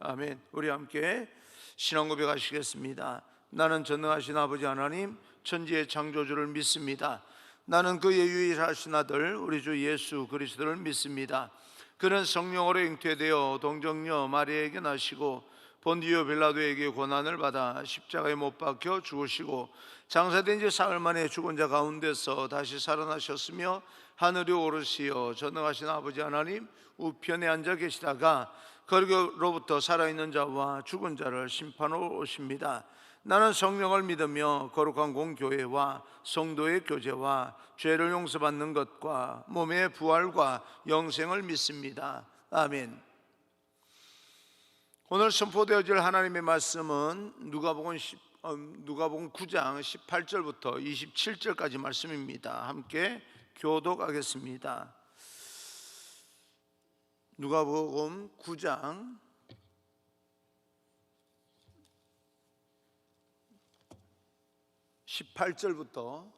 아멘. 우리 함께 신앙 고백하시겠습니다. 나는 전능하신 아버지 하나님 천지의 창조주를 믿습니다. 나는 그의 유일하신 아들 우리 주 예수 그리스도를 믿습니다. 그는 성령으로 잉태되어 동정녀 마리아에게 나시고 본디오 빌라도에게 고난을 받아 십자가에 못 박혀 죽으시고 장사된 지 사흘 만에 죽은 자 가운데서 다시 살아나셨으며 하늘에 오르시어 전능하신 아버지 하나님 우편에 앉아 계시다가 거기로부터 살아있는 자와 죽은 자를 심판하러 오십니다. 나는 성령을 믿으며 거룩한 공교회와 성도의 교제와 죄를 용서받는 것과 몸의 부활과 영생을 믿습니다. 아멘. 오늘 선포되어질 하나님의 말씀은 누가복음 9장 18절부터 27절까지 말씀입니다. 함께 교독하겠습니다. 누가복음 9장 18절부터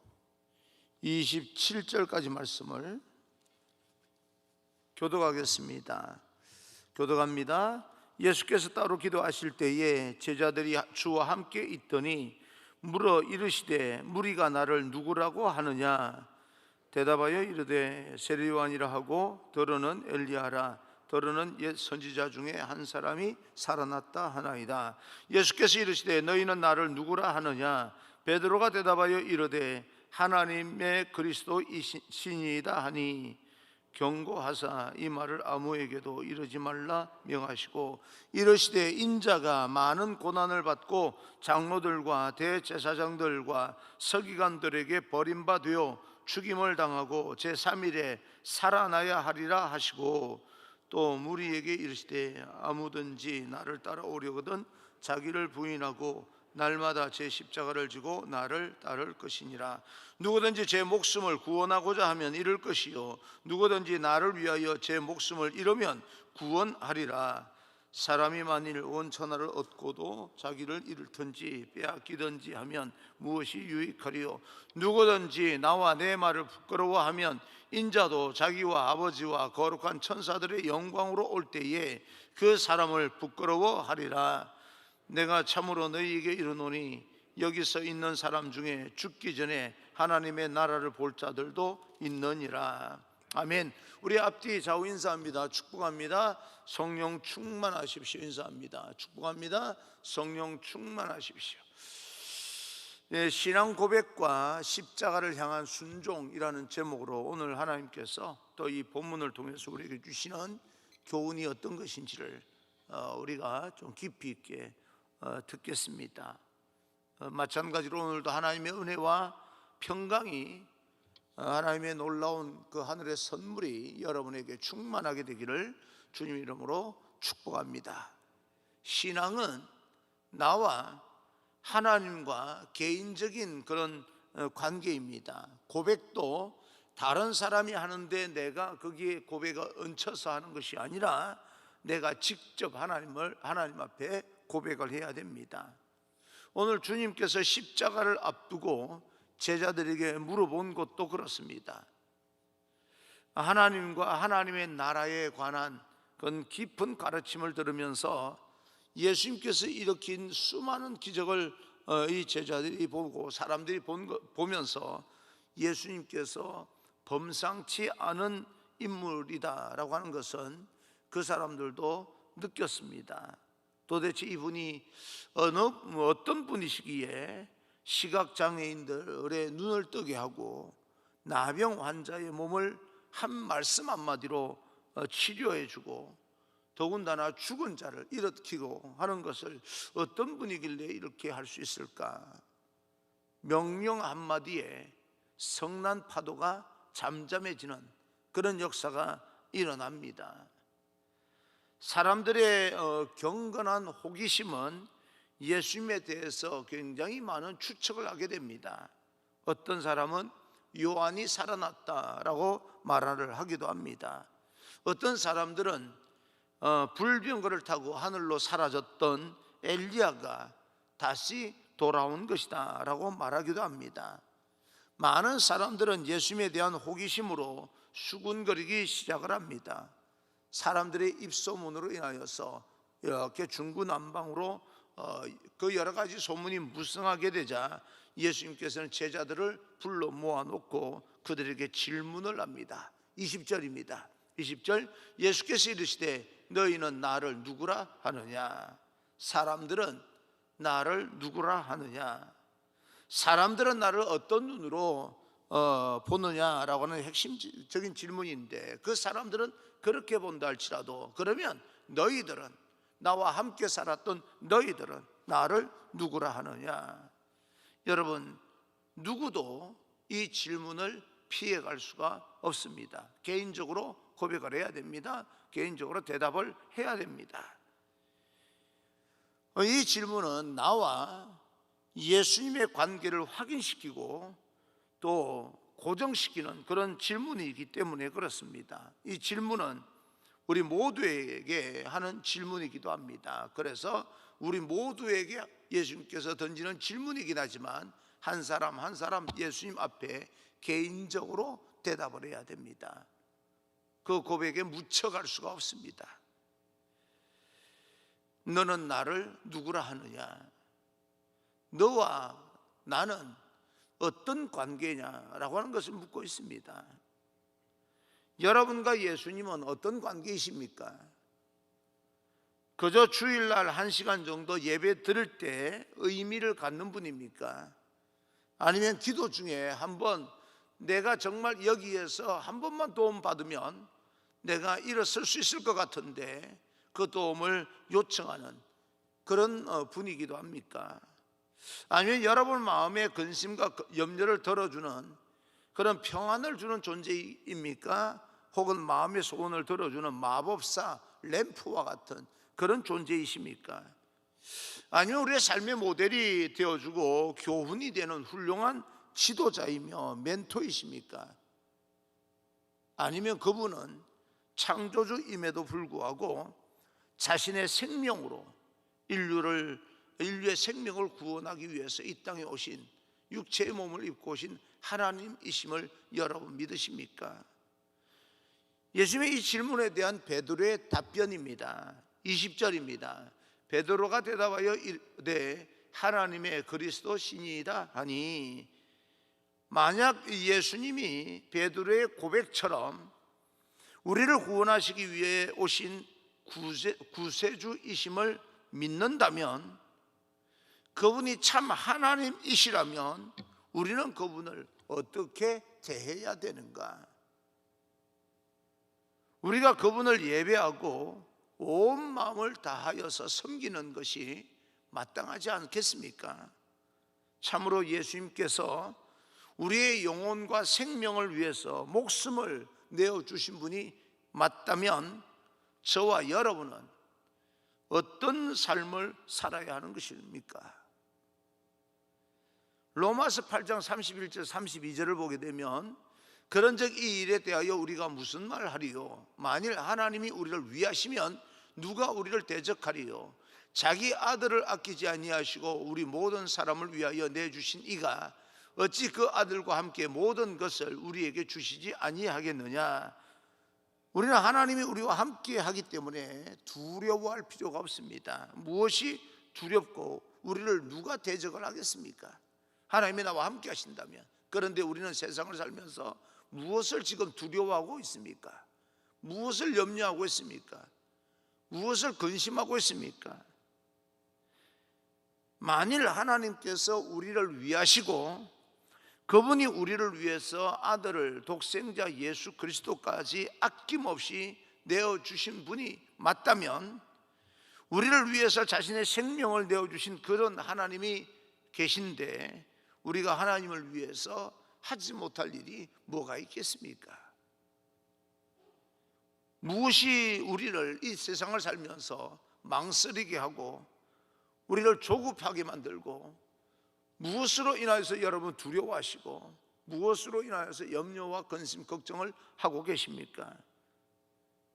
27절까지 말씀을 교독하겠습니다. 교독합니다. 예수께서 따로 기도하실 때에 제자들이 주와 함께 있더니 물어 이르시되 무리가 나를 누구라고 하느냐? 대답하여 이르되 세례요한이라 하고 더러는 엘리야라 더러는 옛 선지자 중에 한 사람이 살아났다 하나이다. 예수께서 이르시되 너희는 나를 누구라 하느냐? 베드로가 대답하여 이르되 하나님의 그리스도이시니이다 하니 경고하사 이 말을 아무에게도 이르지 말라 명하시고 이르시되 인자가 많은 고난을 받고 장로들과 대제사장들과 서기관들에게 버림받아 죽임을 당하고 제3일에 살아나야 하리라 하시고 또 무리에게 이르시되 아무든지 나를 따라오려거든 자기를 부인하고 날마다 제 십자가를 지고 나를 따를 것이니라. 누구든지 제 목숨을 구원하고자 하면 잃을 것이요 누구든지 나를 위하여 제 목숨을 잃으면 구원하리라. 사람이 만일 온 천하를 얻고도 자기를 잃든지 빼앗기든지 하면 무엇이 유익하리요? 누구든지 나와 내 말을 부끄러워하면 인자도 자기와 아버지와 거룩한 천사들의 영광으로 올 때에 그 사람을 부끄러워하리라. 내가 참으로 너희에게 이르노니 여기서 있는 사람 중에 죽기 전에 하나님의 나라를 볼 자들도 있느니라. 아멘. 우리 앞뒤 좌우 인사합니다. 축복합니다. 성령 충만하십시오. 인사합니다. 축복합니다. 성령 충만하십시오. 네, 신앙 고백과 십자가를 향한 순종이라는 제목으로 오늘 하나님께서 또 이 본문을 통해서 우리에게 주시는 교훈이 어떤 것인지를 우리가 좀 깊이 있게 듣겠습니다. 마찬가지로 오늘도 하나님의 은혜와 평강이 하나님의 놀라운 그 하늘의 선물이 여러분에게 충만하게 되기를 주님 이름으로 축복합니다. 신앙은 나와 하나님과 개인적인 그런 관계입니다. 고백도 다른 사람이 하는데 내가 거기에 고백을 얹혀서 하는 것이 아니라 내가 직접 하나님 앞에 고백을 해야 됩니다. 오늘 주님께서 십자가를 앞두고 제자들에게 물어본 것도 그렇습니다. 하나님과 하나님의 나라에 관한 그런 깊은 가르침을 들으면서 예수님께서 일으킨 수많은 기적을 이 제자들이 보고 사람들이 보면서 예수님께서 범상치 않은 인물이다라고 하는 것은 그 사람들도 느꼈습니다. 도대체 이분이 어떤 분이시기에 시각장애인들의 눈을 뜨게 하고 나병 환자의 몸을 한 말씀 한마디로 치료해주고 더군다나 죽은 자를 일으키고 하는 것을 어떤 분이길래 이렇게 할 수 있을까? 명령 한마디에 성난 파도가 잠잠해지는 그런 역사가 일어납니다. 사람들의 경건한 호기심은 예수님에 대해서 굉장히 많은 추측을 하게 됩니다. 어떤 사람은 요한이 살아났다라고 말을 하기도 합니다. 어떤 사람들은 불병거를 타고 하늘로 사라졌던 엘리야가 다시 돌아온 것이다 라고 말하기도 합니다. 많은 사람들은 예수님에 대한 호기심으로 수군거리기 시작을 합니다. 사람들의 입소문으로 인하여서 이렇게 중구난방으로 그 여러 가지 소문이 무성하게 되자 예수님께서는 제자들을 불러 모아놓고 그들에게 질문을 합니다. 20절입니다. 20절, 예수께서 이르시되 너희는 나를 누구라 하느냐? 사람들은 나를 누구라 하느냐? 사람들은 나를 어떤 눈으로 보느냐라고 하는 핵심적인 질문인데, 그 사람들은 그렇게 본다 할지라도 그러면 너희들은, 나와 함께 살았던 너희들은 나를 누구라 하느냐? 여러분, 누구도 이 질문을 피해갈 수가 없습니다. 개인적으로 고백을 해야 됩니다. 개인적으로 대답을 해야 됩니다. 이 질문은 나와 예수님의 관계를 확인시키고 또 고정시키는 그런 질문이기 때문에 그렇습니다. 이 질문은 우리 모두에게 하는 질문이기도 합니다. 그래서 우리 모두에게 예수님께서 던지는 질문이긴 하지만 한 사람 한 사람 예수님 앞에 개인적으로 대답을 해야 됩니다. 그 고백에 묻혀갈 수가 없습니다. 너는 나를 누구라 하느냐? 너와 나는 어떤 관계냐라고 하는 것을 묻고 있습니다. 여러분과 예수님은 어떤 관계이십니까? 그저 주일날 1시간 정도 예배 드릴 때 의미를 갖는 분입니까? 아니면 기도 중에 한번 내가 정말 여기에서 한 번만 도움 받으면 내가 일어설 수 있을 것 같은데 그 도움을 요청하는 그런 분이기도 합니까? 아니면 여러분 마음의 근심과 염려를 덜어주는 그런 평안을 주는 존재입니까? 혹은 마음의 소원을 들어주는 마법사 램프와 같은 그런 존재이십니까? 아니면 우리의 삶의 모델이 되어주고 교훈이 되는 훌륭한 지도자이며 멘토이십니까? 아니면 그분은 창조주임에도 불구하고 자신의 생명으로 인류의 생명을 구원하기 위해서 이 땅에 오신, 육체의 몸을 입고 오신 하나님이심을 여러분 믿으십니까? 예수님의 이 질문에 대한 베드로의 답변입니다. 20절입니다. 베드로가 대답하여 이르되 하나님의 그리스도 신이다 하니, 만약 예수님이 베드로의 고백처럼 우리를 구원하시기 위해 오신 구세주이심을 믿는다면, 그분이 참 하나님이시라면 우리는 그분을 어떻게 대해야 되는가? 우리가 그분을 예배하고 온 마음을 다하여서 섬기는 것이 마땅하지 않겠습니까? 참으로 예수님께서 우리의 영혼과 생명을 위해서 목숨을 내어주신 분이 맞다면 저와 여러분은 어떤 삶을 살아야 하는 것입니까? 로마서 8장 31절 32절을 보게 되면 그런즉 이 일에 대하여 우리가 무슨 말 하리요? 만일 하나님이 우리를 위하시면 누가 우리를 대적하리요? 자기 아들을 아끼지 아니하시고 우리 모든 사람을 위하여 내주신 이가 어찌 그 아들과 함께 모든 것을 우리에게 주시지 아니하겠느냐? 우리는 하나님이 우리와 함께 하기 때문에 두려워할 필요가 없습니다. 무엇이 두렵고 우리를 누가 대적을 하겠습니까? 하나님이 나와 함께 하신다면. 그런데 우리는 세상을 살면서 무엇을 지금 두려워하고 있습니까? 무엇을 염려하고 있습니까? 무엇을 근심하고 있습니까? 만일 하나님께서 우리를 위하시고 그분이 우리를 위해서 아들을, 독생자 예수 그리스도까지 아낌없이 내어주신 분이 맞다면, 우리를 위해서 자신의 생명을 내어주신 그런 하나님이 계신데 우리가 하나님을 위해서 하지 못할 일이 뭐가 있겠습니까? 무엇이 우리를 이 세상을 살면서 망설이게 하고 우리를 조급하게 만들고, 무엇으로 인하여서 여러분 두려워하시고 무엇으로 인하여서 염려와 근심, 걱정을 하고 계십니까?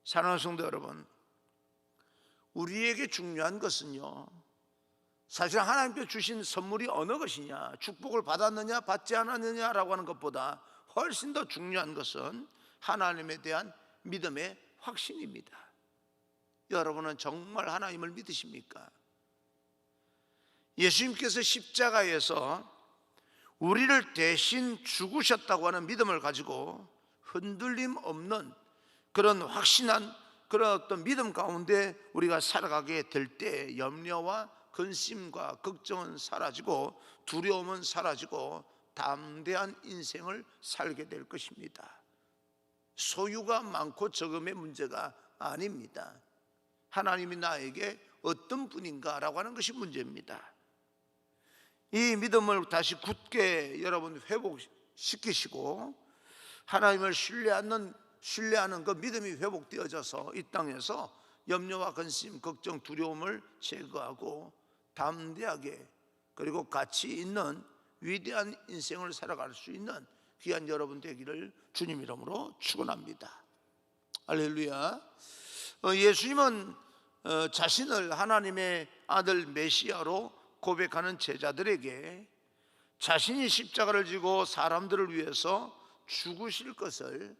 사랑하는 성도 여러분, 우리에게 중요한 것은요, 사실 하나님께 주신 선물이 어느 것이냐, 축복을 받았느냐 받지 않았느냐라고 하는 것보다 훨씬 더 중요한 것은 하나님에 대한 믿음의 확신입니다. 여러분은 정말 하나님을 믿으십니까? 예수님께서 십자가에서 우리를 대신 죽으셨다고 하는 믿음을 가지고 흔들림 없는 그런 확신한 그런 어떤 믿음 가운데 우리가 살아가게 될 때 염려와 근심과 걱정은 사라지고 두려움은 사라지고 담대한 인생을 살게 될 것입니다. 소유가 많고 적음의 문제가 아닙니다. 하나님이 나에게 어떤 분인가라고 하는 것이 문제입니다. 이 믿음을 다시 굳게 여러분 회복시키시고 하나님을 신뢰하는 그 믿음이 회복되어져서 이 땅에서 염려와 근심, 걱정, 두려움을 제거하고 담대하게 그리고 가치 있는 위대한 인생을 살아갈 수 있는 귀한 여러분 되기를 주님 이름으로 축원합니다. 할렐루야. 예수님은 자신을 하나님의 아들 메시아로 고백하는 제자들에게 자신이 십자가를 지고 사람들을 위해서 죽으실 것을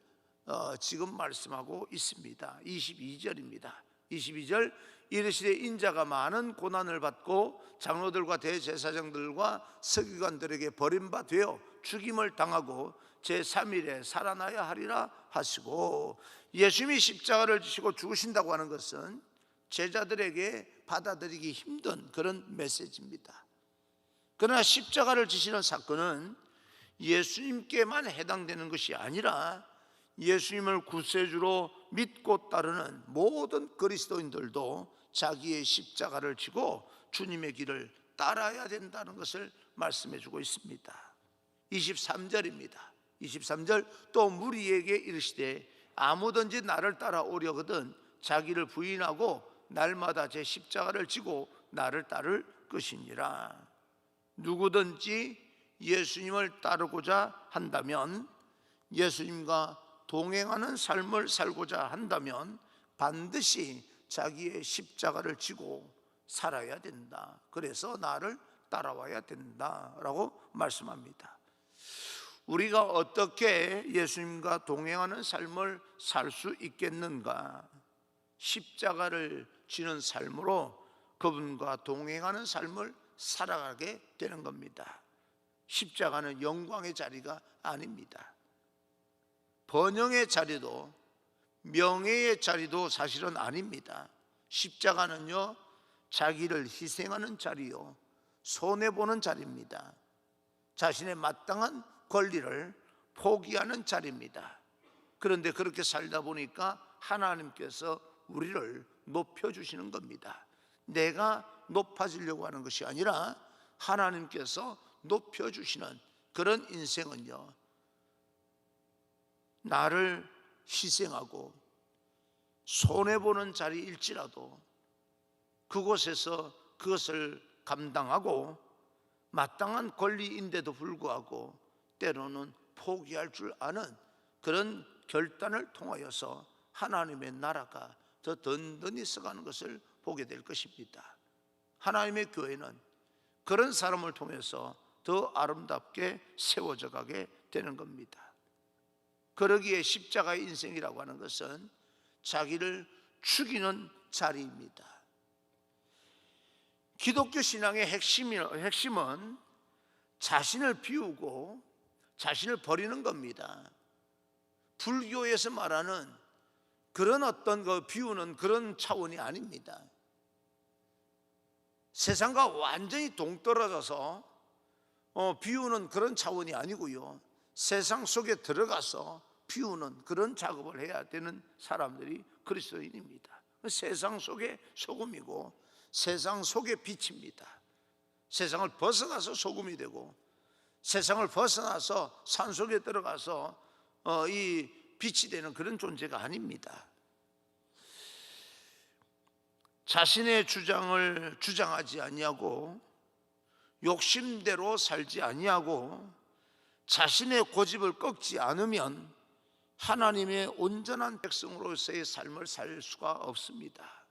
지금 말씀하고 있습니다. 22절입니다. 22절 이르시되 인자가 많은 고난을 받고 장로들과 대제사장들과 서기관들에게 버림받아 죽임을 당하고 제3일에 살아나야 하리라 하시고, 예수님이 십자가를 지시고 죽으신다고 하는 것은 제자들에게 받아들이기 힘든 그런 메시지입니다. 그러나 십자가를 지시는 사건은 예수님께만 해당되는 것이 아니라 예수님을 구세주로 믿고 따르는 모든 그리스도인들도 자기의 십자가를 지고 주님의 길을 따라야 된다는 것을 말씀해 주고 있습니다. 23절입니다. 23절 또 무리에게 이르시되 아무든지 나를 따라오려거든 자기를 부인하고 날마다 제 십자가를 지고 나를 따를 것이니라. 누구든지 예수님을 따르고자 한다면, 예수님과 동행하는 삶을 살고자 한다면 반드시 자기의 십자가를 지고 살아야 된다. 그래서 나를 따라와야 된다라고 말씀합니다. 우리가 어떻게 예수님과 동행하는 삶을 살 수 있겠는가? 십자가를 지는 삶으로 그분과 동행하는 삶을 살아가게 되는 겁니다. 십자가는 영광의 자리가 아닙니다. 번영의 자리도 명예의 자리도 사실은 아닙니다. 십자가는요, 자기를 희생하는 자리요, 손해보는 자리입니다. 자신의 마땅한 권리를 포기하는 자리입니다. 그런데 그렇게 살다 보니까 하나님께서 우리를 높여주시는 겁니다. 내가 높아지려고 하는 것이 아니라 하나님께서 높여주시는 그런 인생은요, 나를 희생하고 손해보는 자리일지라도 그곳에서 그것을 감당하고 마땅한 권리인데도 불구하고 때로는 포기할 줄 아는 그런 결단을 통하여서 하나님의 나라가 더 든든히 서가는 것을 보게 될 것입니다. 하나님의 교회는 그런 사람을 통해서 더 아름답게 세워져 가게 되는 겁니다. 그러기에 십자가의 인생이라고 하는 것은 자기를 죽이는 자리입니다. 기독교 신앙의 핵심은 자신을 비우고 자신을 버리는 겁니다. 불교에서 말하는 그런 어떤 그 비우는 그런 차원이 아닙니다. 세상과 완전히 동떨어져서 비우는 그런 차원이 아니고요, 세상 속에 들어가서 비우는 그런 작업을 해야 되는 사람들이 그리스도인입니다. 세상 속의 소금이고 세상 속의 빛입니다. 세상을 벗어나서 소금이 되고 세상을 벗어나서 산속에 들어가서 이 빛이 되는 그런 존재가 아닙니다. 자신의 주장을 주장하지 아니하고 욕심대로 살지 아니하고 자신의 고집을 꺾지 않으면 하나님의 온전한 백성으로서의 삶을 살 수가 없습니다.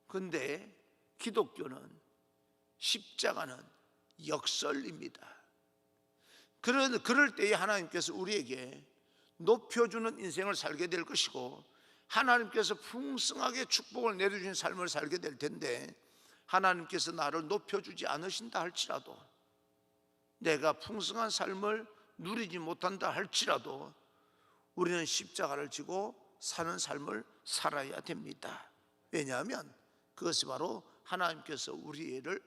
그런데 기독교는, 십자가는 역설입니다. 그럴 때에 하나님께서 우리에게 높여주는 인생을 살게 될 것이고 하나님께서 풍성하게 축복을 내려주신 삶을 살게 될 텐데, 하나님께서 나를 높여주지 않으신다 할지라도, 내가 풍성한 삶을 누리지 못한다 할지라도 우리는 십자가를 지고 사는 삶을 살아야 됩니다. 왜냐하면 그것이 바로 하나님께서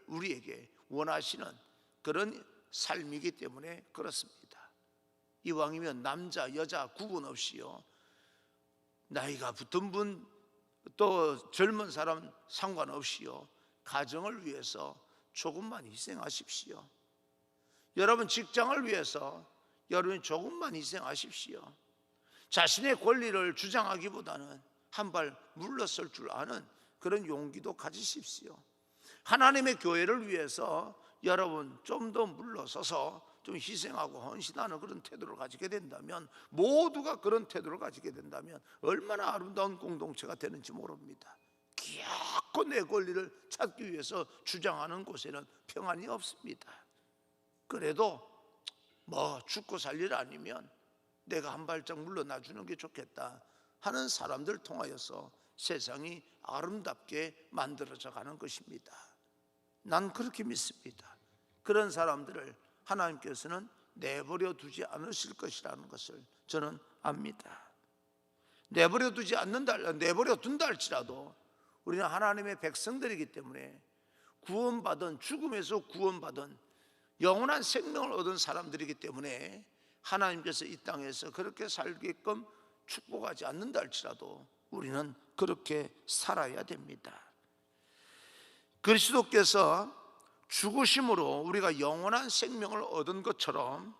우리에게 원하시는 그런 삶이기 때문에 그렇습니다. 이왕이면 남자 여자 구분 없이요, 나이가 붙은 분 또 젊은 사람 상관없이요, 가정을 위해서 조금만 희생하십시오. 여러분 직장을 위해서 여러분이 조금만 희생하십시오. 자신의 권리를 주장하기보다는 한 발 물러설 줄 아는 그런 용기도 가지십시오. 하나님의 교회를 위해서 여러분 좀 더 물러서서 좀 희생하고 헌신하는 그런 태도를 가지게 된다면, 모두가 그런 태도를 가지게 된다면 얼마나 아름다운 공동체가 되는지 모릅니다. 기어코 내 권리를 찾기 위해서 주장하는 곳에는 평안이 없습니다. 그래도 뭐 죽고 살 일 아니면 내가 한 발짝 물러나 주는 게 좋겠다 하는 사람들 통하여서 세상이 아름답게 만들어져 가는 것입니다. 난 그렇게 믿습니다. 그런 사람들을 하나님께서는 내버려 두지 않으실 것이라는 것을 저는 압니다. 내버려 둔다 할지라도 우리는 하나님의 백성들이기 때문에 구원받은, 죽음에서 구원받은 영원한 생명을 얻은 사람들이기 때문에 하나님께서 이 땅에서 그렇게 살게끔 축복하지 않는다 할지라도 우리는 그렇게 살아야 됩니다. 그리스도께서 죽으심으로 우리가 영원한 생명을 얻은 것처럼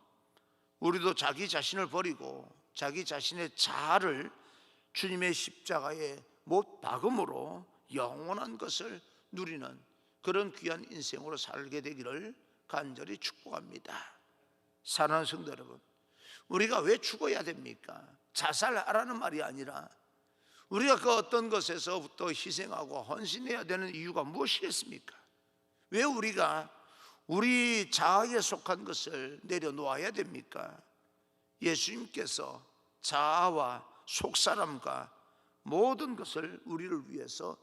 우리도 자기 자신을 버리고 자기 자신의 자아를 주님의 십자가에 못 박음으로 영원한 것을 누리는 그런 귀한 인생으로 살게 되기를 간절히 축복합니다. 사랑하는 성도 여러분, 우리가 왜 죽어야 됩니까? 자살하라는 말이 아니라 우리가 그 어떤 것에서부터 희생하고 헌신해야 되는 이유가 무엇이겠습니까? 왜 우리가 우리 자아에 속한 것을 내려놓아야 됩니까? 예수님께서 자아와 속사람과 모든 것을 우리를 위해서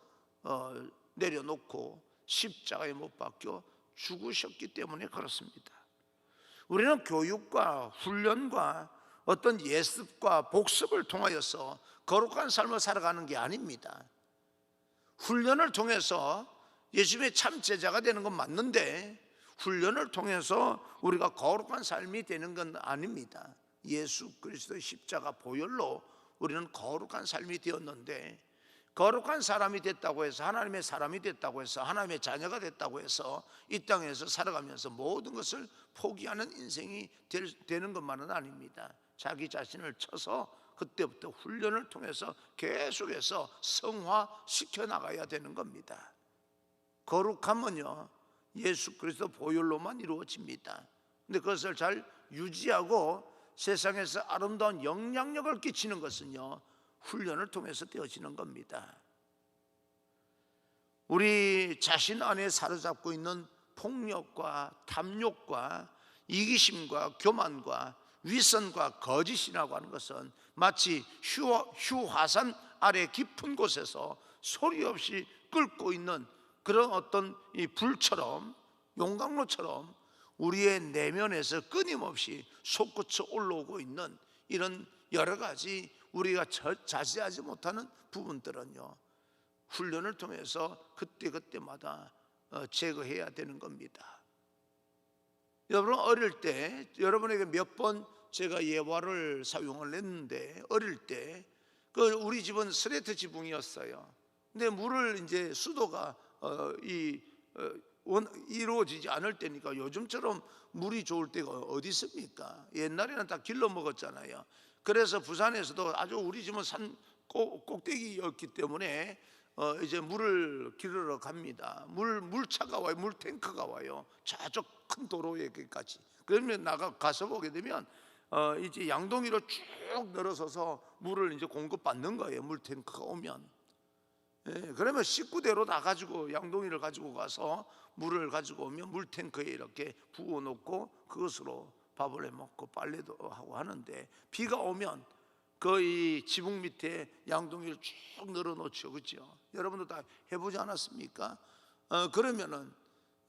내려놓고 십자가에 못 박혀 죽으셨기 때문에 그렇습니다. 우리는 교육과 훈련과 어떤 예습과 복습을 통하여서 거룩한 삶을 살아가는 게 아닙니다. 훈련을 통해서 예수님의 참 제자가 되는 건 맞는데, 훈련을 통해서 우리가 거룩한 삶이 되는 건 아닙니다. 예수 그리스도의 십자가 보혈로 우리는 거룩한 삶이 되었는데, 거룩한 사람이 됐다고 해서, 하나님의 사람이 됐다고 해서, 하나님의 자녀가 됐다고 해서 이 땅에서 살아가면서 모든 것을 포기하는 인생이 되는 것만은 아닙니다. 자기 자신을 쳐서 그때부터 훈련을 통해서 계속해서 성화시켜 나가야 되는 겁니다. 거룩함은요, 예수 그리스도 보혈로만 이루어집니다. 근데 그것을 잘 유지하고 세상에서 아름다운 영향력을 끼치는 것은요, 훈련을 통해서 되어지는 겁니다. 우리 자신 안에 사로잡고 있는 폭력과 탐욕과 이기심과 교만과 위선과 거짓이라고 하는 것은 마치 휴화산 아래 깊은 곳에서 소리 없이 끓고 있는 그런 어떤 이 불처럼, 용광로처럼 우리의 내면에서 끊임없이 솟구쳐 올라오고 있는 이런 여러 가지 우리가 자제하지 못하는 부분들은요, 훈련을 통해서 그때그때마다 제거해야 되는 겁니다. 여러분, 어릴 때 여러분에게 몇 번 제가 예화를 사용을 했는데, 어릴 때 우리 집은 스레트 지붕이었어요. 근데 물을 이제 수도가 이루어지지 않을 때니까, 요즘처럼 물이 좋을 때가 어디 있습니까? 옛날에는 다 길러 먹었잖아요. 그래서 부산에서도 아주, 우리 집은 산 꼭대기였기 때문에 이제 물을 길러 갑니다. 물차가 와요. 물 탱크가 와요. 저쪽 큰 도로에까지. 그러면 가서 보게 되면 이제 양동이로 쭉 늘어서서 물을 이제 공급받는 거예요. 물 탱크가 오면. 예, 그러면 식구대로 다 가지고 양동이를 가지고 가서 물을 가지고 오면 물 탱크에 이렇게 부어 놓고 그것으로 밥을 해 먹고 빨래도 하고 하는데, 비가 오면 그 이 지붕 밑에 양동이를 쭉 늘어놓죠, 그렇죠? 여러분도 다 해보지 않았습니까? 그러면은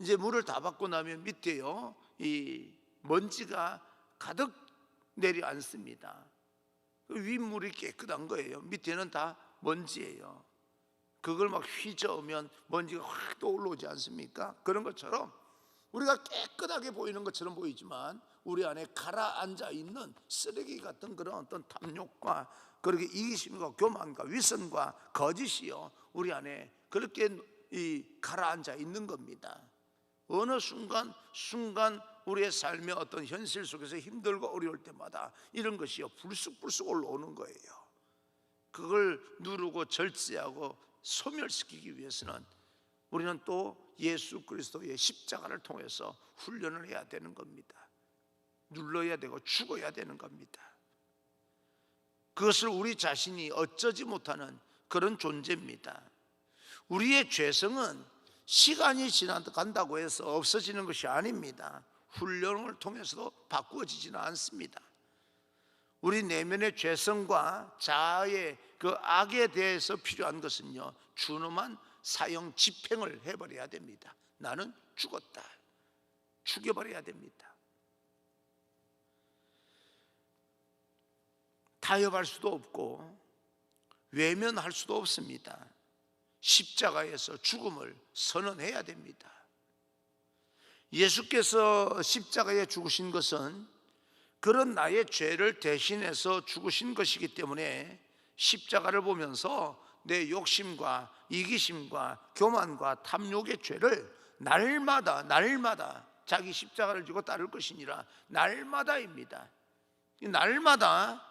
이제 물을 다 받고 나면 밑에요 이 먼지가 가득 내려앉습니다. 그 윗물이 깨끗한 거예요. 밑에는 다 먼지예요. 그걸 막 휘저으면 먼지가 확 떠올라오지 않습니까? 그런 것처럼 우리가 깨끗하게 보이는 것처럼 보이지만 우리 안에 가라앉아 있는 쓰레기 같은 그런 어떤 탐욕과 그렇게 이기심과 교만과 위선과 거짓이요 우리 안에 그렇게 가라앉아 있는 겁니다. 어느 순간 우리의 삶의 어떤 현실 속에서 힘들고 어려울 때마다 이런 것이요 불쑥불쑥 올라오는 거예요. 그걸 누르고 절제하고 소멸시키기 위해서는 우리는 또 예수 그리스도의 십자가를 통해서 훈련을 해야 되는 겁니다. 눌러야 되고 죽어야 되는 겁니다. 그것을 우리 자신이 어쩌지 못하는 그런 존재입니다. 우리의 죄성은 시간이 지나간다고 해서 없어지는 것이 아닙니다. 훈련을 통해서도 바꾸어지지는 않습니다. 우리 내면의 죄성과 자아의 그 악에 대해서 필요한 것은요 준엄한 사형 집행을 해버려야 됩니다. 나는 죽었다, 죽여버려야 됩니다. 타협할 수도 없고 외면할 수도 없습니다. 십자가에서 죽음을 선언해야 됩니다. 예수께서 십자가에 죽으신 것은 그런 나의 죄를 대신해서 죽으신 것이기 때문에 십자가를 보면서 내 욕심과 이기심과 교만과 탐욕의 죄를 날마다 자기 십자가를 지고 따를 것이니라. 날마다입니다. 날마다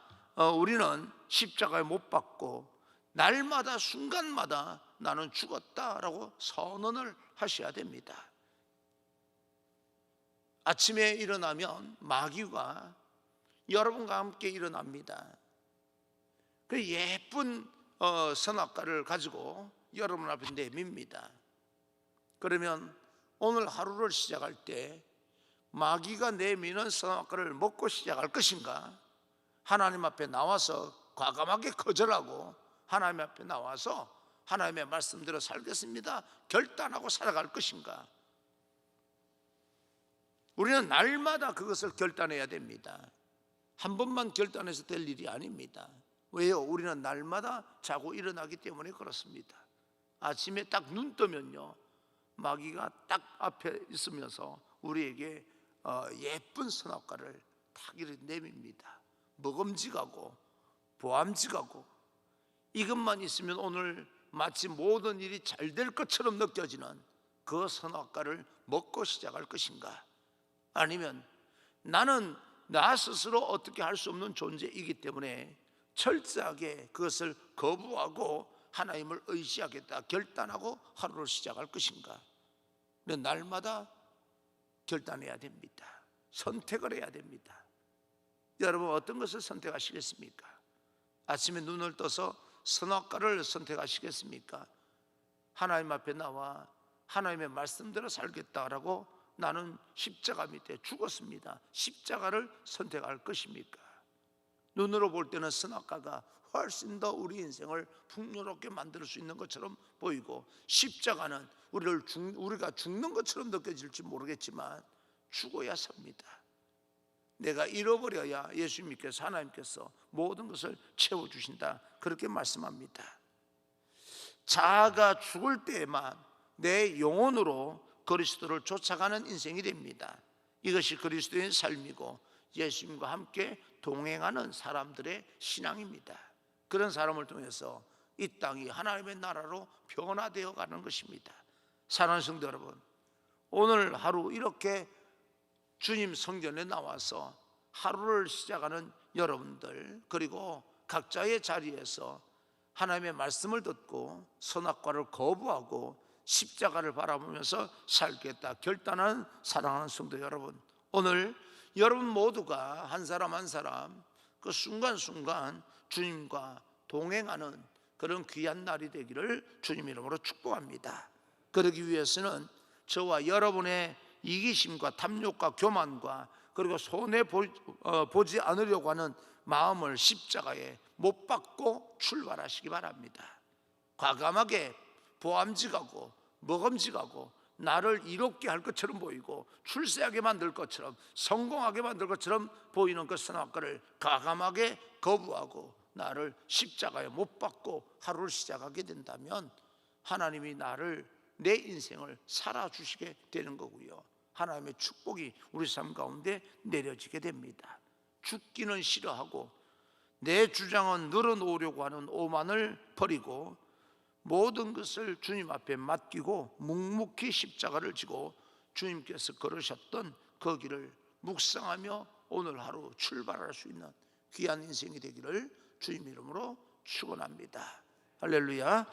우리는 십자가에 못 박고 날마다 순간마다 나는 죽었다라고 선언을 하셔야 됩니다. 아침에 일어나면 마귀가 여러분과 함께 일어납니다. 그 예쁜 선악과를 가지고 여러분 앞에 내밉니다. 그러면 오늘 하루를 시작할 때 마귀가 내미는 선악과를 먹고 시작할 것인가? 하나님 앞에 나와서 과감하게 거절하고 하나님 앞에 나와서 하나님의 말씀대로 살겠습니다 결단하고 살아갈 것인가? 우리는 날마다 그것을 결단해야 됩니다. 한 번만 결단해서 될 일이 아닙니다. 왜요? 우리는 날마다 자고 일어나기 때문에 그렇습니다. 아침에 딱 눈 뜨면요 마귀가 딱 앞에 있으면서 우리에게 예쁜 선악과를 탁 이렇게 내밉니다. 먹음직하고 보암직하고 이것만 있으면 오늘 마치 모든 일이 잘 될 것처럼 느껴지는 그 선악과를 먹고 시작할 것인가? 아니면 나는 나 스스로 어떻게 할 수 없는 존재이기 때문에 철저하게 그것을 거부하고 하나님을 의지하겠다 결단하고 하루를 시작할 것인가? 날마다 결단해야 됩니다. 선택을 해야 됩니다. 여러분 어떤 것을 선택하시겠습니까? 아침에 눈을 떠서 선악과를 선택하시겠습니까? 하나님 앞에 나와 하나님의 말씀대로 살겠다라고 나는 십자가 밑에 죽었습니다. 십자가를 선택할 것입니까? 눈으로 볼 때는 선악과가 훨씬 더 우리 인생을 풍요롭게 만들 수 있는 것처럼 보이고 십자가는 우리가 죽는 것처럼 느껴질지 모르겠지만 죽어야 삽니다. 내가 잃어버려야 예수님께서 하나님께서 모든 것을 채워주신다 그렇게 말씀합니다. 자아가 죽을 때에만 내 영혼으로 그리스도를 쫓아가는 인생이 됩니다. 이것이 그리스도의 삶이고 예수님과 함께 동행하는 사람들의 신앙입니다. 그런 사람을 통해서 이 땅이 하나님의 나라로 변화되어 가는 것입니다. 사랑하는 성도 여러분, 오늘 하루 이렇게 주님 성전에 나와서 하루를 시작하는 여러분들, 그리고 각자의 자리에서 하나님의 말씀을 듣고 선악과를 거부하고 십자가를 바라보면서 살겠다 결단하는 사랑하는 성도 여러분, 오늘 여러분 모두가 한 사람 한 사람 그 순간순간 주님과 동행하는 그런 귀한 날이 되기를 주님 이름으로 축복합니다. 그러기 위해서는 저와 여러분의 이기심과 탐욕과 교만과 그리고 손해 보지 않으려고 하는 마음을 십자가에 못 박고 출발하시기 바랍니다. 과감하게 보암직하고 먹음직하고 나를 이롭게 할 것처럼 보이고 출세하게 만들 것처럼 성공하게 만들 것처럼 보이는 그 선악과를 과감하게 거부하고 나를 십자가에 못 박고 하루를 시작하게 된다면 하나님이 나를, 내 인생을 살아주시게 되는 거고요, 하나님의 축복이 우리 삶 가운데 내려지게 됩니다. 죽기는 싫어하고 내 주장은 늘어놓으려고 하는 오만을 버리고 모든 것을 주님 앞에 맡기고 묵묵히 십자가를 지고 주님께서 걸으셨던 그 길을 묵상하며 오늘 하루 출발할 수 있는 귀한 인생이 되기를 주님 이름으로 축원합니다. 할렐루야.